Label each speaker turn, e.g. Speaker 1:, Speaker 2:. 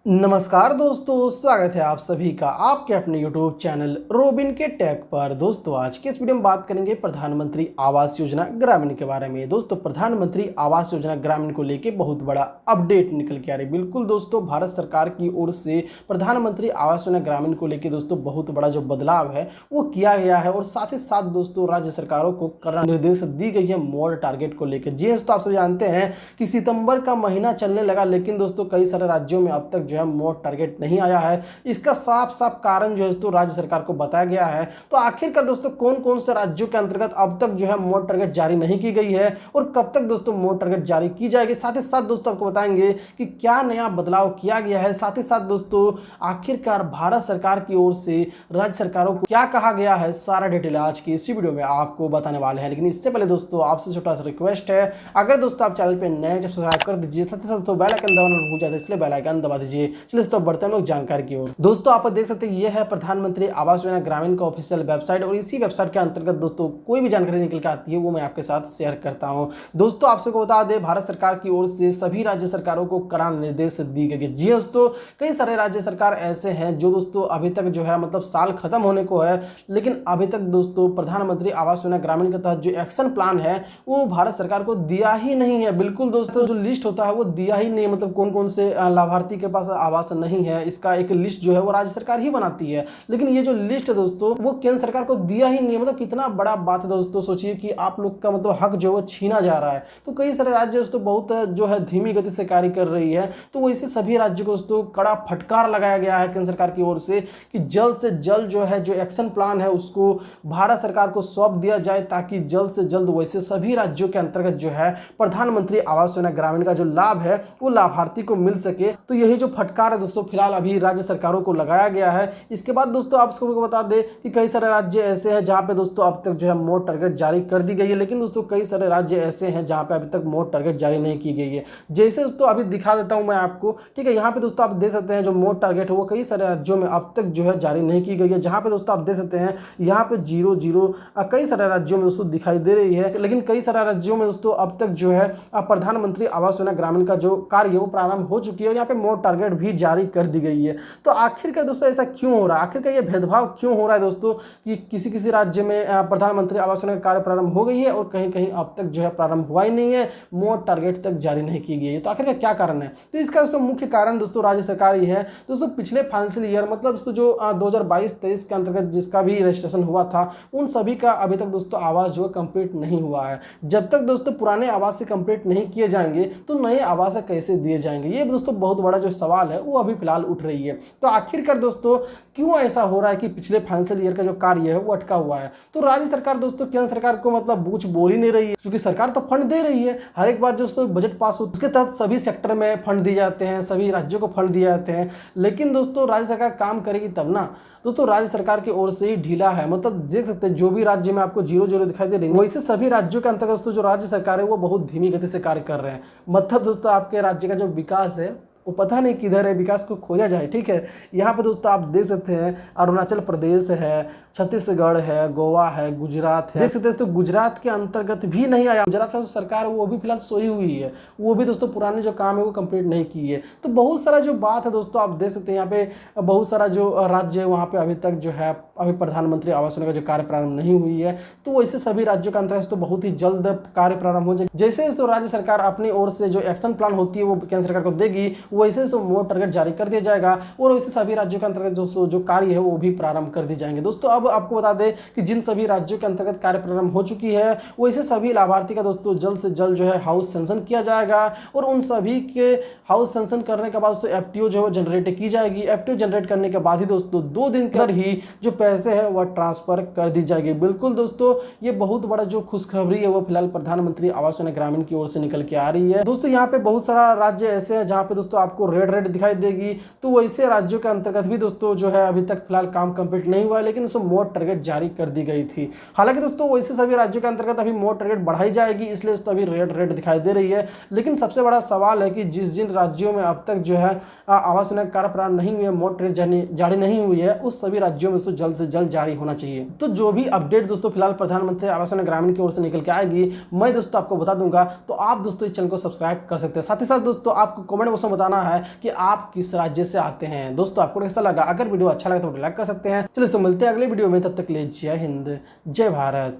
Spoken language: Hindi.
Speaker 1: नमस्कार दोस्तों, स्वागत है आप सभी का आपके अपने YouTube चैनल रोबिन के टेक पर। दोस्तों आज के इस वीडियो में बात करेंगे प्रधानमंत्री आवास योजना ग्रामीण के बारे में। दोस्तों प्रधानमंत्री आवास योजना ग्रामीण को लेके बहुत बड़ा अपडेट निकल के आ रही है। बिल्कुल दोस्तों, भारत सरकार की ओर से प्रधानमंत्री आवास योजना ग्रामीण को लेकर दोस्तों बहुत बड़ा जो बदलाव है वो किया गया है और साथ ही साथ दोस्तों राज्य सरकारों को कड़ा निर्देश दी गई है मोर टारगेट को लेकर। जी दोस्तों, आप सब जानते हैं कि सितंबर का महीना चलने लगा, लेकिन दोस्तों कई सारे राज्यों में अब तक जो है मोर टारगेट नहीं आया है। इसका साफ साफ कारण जो है दोस्तों राज्य सरकार को बताया गया है। तो आखिरकार दोस्तों कौन कौन से राज्यों के अंतर्गत अब तक जो है मोर टारगेट जारी नहीं की गई है और कब तक दोस्तों मोर टारगेट जारी की जाएगी, साथ ही साथ दोस्तों आपको बताएंगे कि क्या नया बदलाव किया गया है। साथ ही साथ दोस्तों आखिरकार भारत सरकार की ओर से राज्य सरकारों को क्या कहा गया है, सारा डिटेल आज की इसी वीडियो में आपको बताने वाले हैं। लेकिन इससे पहले दोस्तों आपसे छोटा सा रिक्वेस्ट है, अगर दोस्तों आप चैनल पे नए सब्सक्राइब कर दीजिए, साथ ही साथ तो बेल आइकन दबाना भूल जाते, इसलिए बेल आइकन दबा दीजिए। चलिए दोस्तों बढ़ते हैं लोग जानकारी की ओर। दोस्तों आप देख सकते हैं ये है प्रधानमंत्री आवास योजना ग्रामीण का ऑफिशियल वेबसाइट और इसी वेबसाइट के अंतर्गत दोस्तों कोई भी जानकारी निकल के आती है वो मैं आपके साथ शेयर करता हूं। दोस्तों आप सबको बता दें, भारत सरकार की ओर से सभी राज्य सरकारों को कड़ा निर्देश दी गई है। जी दोस्तों, कई सारे राज्य सरकार ऐसे हैं जो दोस्तों अभी तक जो है मतलब साल खत्म होने को है, लेकिन अभी तक दोस्तों प्रधानमंत्री आवास योजना ग्रामीण के तहत जो एक्शन प्लान है वो भारत सरकार को दिया ही नहीं है। बिल्कुल दोस्तों, जो लिस्ट होता है वो दिया ही नहीं, मतलब कौन कौन से लाभार्थी के पास आवास नहीं है इसका एक लिस्ट जो है वो राज्य सरकार ही बनाती है। लेकिन ये जो लिस्ट है दोस्तों वो केंद्र सरकार को दिया ही नहीं है। मतलब कितना बड़ा बात है दोस्तों, सोचिए कि आप लोग का मतलब हक जो है छीना जा रहा है। तो कई सारे राज्य दोस्तों बहुत जो है धीमी गति से कार्य कर रही है, तो वैसे सभी राज्यों को दोस्तों कड़ा फटकार लगाया गया है केंद्र सरकार की ओर से कि जल्द से जल्द जो है जो एक्शन प्लान है उसको भारत सरकार को सौंप दिया जाए, ताकि जल्द से जल्द वैसे सभी राज्यों के अंतर्गत जो है प्रधानमंत्री आवास योजना ग्रामीण का जो लाभ है वो लाभार्थी को मिल सके। तो यही जो फटकार है दोस्तों फिलहाल अभी राज्य सरकारों को लगाया गया है। इसके बाद दोस्तों आप सबको बता दें कि कई सारे राज्य ऐसे हैं जहां पे दोस्तों अब तक जो है मोर टारगेट जारी कर दी गई है, लेकिन दोस्तों कई सारे राज्य ऐसे हैं जहां पे अभी तक मोर टारगेट जारी नहीं की गई है। जैसे दोस्तों अभी दिखा देता हूं मैं आपको, ठीक है। यहाँ पे दोस्तों आप देख सकते हैं जो मोर टारगेट है वो कई सारे राज्यों में अब तक जो है जारी नहीं की गई है। जहां पे दोस्तों आप देख सकते हैं यहाँ पे 0-0 कई सारे राज्यों में दोस्तों दिखाई दे रही है, लेकिन कई सारे राज्यों में दोस्तों अब तक जो है प्रधानमंत्री आवास योजना ग्रामीण का जो कार्य है वो प्रारंभ हो चुकी है और यहाँ पे मोर टारगेट भी जारी कर दी गई है। तो आखिरकार दोस्तों ऐसा क्यों हो रहा है, आखिरकार ये भेदभाव क्यों हो रहा है दोस्तों कि किसी किसी राज्य में प्रधानमंत्री आवास योजना का कार्य प्रारंभ हो गई है और कहीं कहीं अब तक जो है प्रारंभ हुआ ही नहीं है, मोर टारगेट तक जारी नहीं की गई है। तो आखिरकार क्या कारण है? तो इसका दोस्तों मुख्य कारण दोस्तों राज्य सरकार ही है। दोस्तों पिछले फाइनेंशियल ईयर मतलब दोस्तों जो 2022-23 के अंतर्गत जिसका भी रजिस्ट्रेशन हुआ था उन सभी का अभी तक दोस्तों आवास जो है कंप्लीट नहीं हुआ है। जब तक दोस्तों पुराने आवास से कंप्लीट नहीं किए जाएंगे तो नए आवास कैसे दिए जाएंगे, ये दोस्तों बहुत बड़ा जो सवाल है वो अभी फिलहाल उठ रही है। तो आखिरकार दोस्तों क्यों ऐसा हो रहा है कि पिछले फाइनेंशियल ईयर का जो कार्य है वो अटका हुआ है? तो राज्य सरकार दोस्तों केंद्र सरकार को मतलब कुछ बोल ही नहीं रही है, क्योंकि सरकार तो फंड दे रही है। हर एक बार दोस्तों बजट पास हो उसके तहत सभी सेक्टर में फंड दिए जाते हैं, सभी राज्यों को फंड दिए जाते हैं, लेकिन दोस्तों राज्य सरकार काम करेगी तब ना। दोस्तों राज्य सरकार की ओर से ही ढीला है, मतलब देख सकते हैं जो भी राज्य में आपको 0-0 दिखाई दे रही है वैसे सभी राज्यों के अंतर्गत दोस्तों जो राज्य सरकार है वो बहुत धीमी गति से कार्य कर रहे हैं। मतलब दोस्तों आपके राज्य का जो विकास है वो पता नहीं किधर है, विकास को खोजा जाए, ठीक है। यहाँ पे दोस्तों आप देख सकते हैं अरुणाचल प्रदेश है, छत्तीसगढ़ है, गोवा है, गुजरात है। देख सकते हैं तो गुजरात के अंतर्गत भी नहीं आया। गुजरात का जो सरकार है वो भी फिलहाल सोई हुई है, वो भी दोस्तों पुराने जो काम है वो कंप्लीट नहीं की है। तो बहुत सारा जो बात है दोस्तों आप देख सकते हैं यहाँ पे बहुत सारा जो राज्य है वहाँ पे अभी तक जो है अभी प्रधानमंत्री आवास योजना का जो कार्य प्रारंभ नहीं हुई है। तो वैसे सभी राज्यों का अंतर्गत तो बहुत ही जल्द कार्य प्रारंभ हो जाए। जैसे तो राज्य सरकार अपनी ओर से जो एक्शन प्लान होती है वो केंद्र सरकार को देगी, वैसे तो मोर टारगेट जारी कर दिया जाएगा और वैसे सभी राज्यों के अंतर्गत जो कार्य है वो भी प्रारंभ कर दिए जाएंगे। दोस्तों अब आपको बता दें कि जिन सभी राज्यों के अंतर्गत कार्य प्रारंभ हो चुकी है वैसे सभी लाभार्थी का दोस्तों जल्द से जल्द जो है हाउस सेंशन किया जाएगा और उन सभी के हाउस सेंशन करने के बाद दोस्तों एफटीओ जो है जनरेट की जाएगी। एफटीओ जनरेट करने के बाद ही दोस्तों 2 दिन के अंदर ही जो पैसे हैं वह ट्रांसफर कर दी जाएगी। बिल्कुल दोस्तों ये बहुत बड़ा जो खुशखबरी है वो फिलहाल प्रधानमंत्री आवास योजना ग्रामीण की ओर से निकल के आ रही है। दोस्तों यहाँ पे बहुत सारा राज्य ऐसे हैं जहाँ पे दोस्तों आपको रेड दिखाई देगी, तो वैसे राज्यों के अंतर्गत भी दोस्तों जो है अभी तक फिलहाल काम कंप्लीट नहीं हुआ है, लेकिन दोस्तों मोड टारगेट जारी कर दी गई थी। हालांकि दोस्तों वैसे सभी राज्यों के अंतर्गत अभी मोड टारगेट बढ़ाई जाएगी, इसलिए दोस्तों अभी रेड दिखाई दे रही है। लेकिन सबसे बड़ा सवाल है कि जिन राज्यों में अब तक जो है आवास योजना कार्य प्रारंभ नहीं हुई है, मोड टारगेट जारी नहीं हुई है, उस सभी राज्यों में जल्द से जल्द जारी होना चाहिए। तो जो भी अपडेट दोस्तों फिलहाल प्रधानमंत्री आवास योजना ग्रामीण की ओर से निकल के आएगी, मैं दोस्तों आपको बता दूंगा। तो आप दोस्तों इस चैनल को सब्सक्राइब कर सकते हैं। साथ ही साथ दोस्तों आपको कमेंट बॉक्स में बताना है कि आप किस राज्य से आते हैं। दोस्तों आपको कैसा लगा? अगर वीडियो अच्छा लगा तो लाइक कर सकते हैं। चलिए दोस्तों मिलते हैं अगले वीडियो में, तब तक के लिए जय हिंद, जय भारत।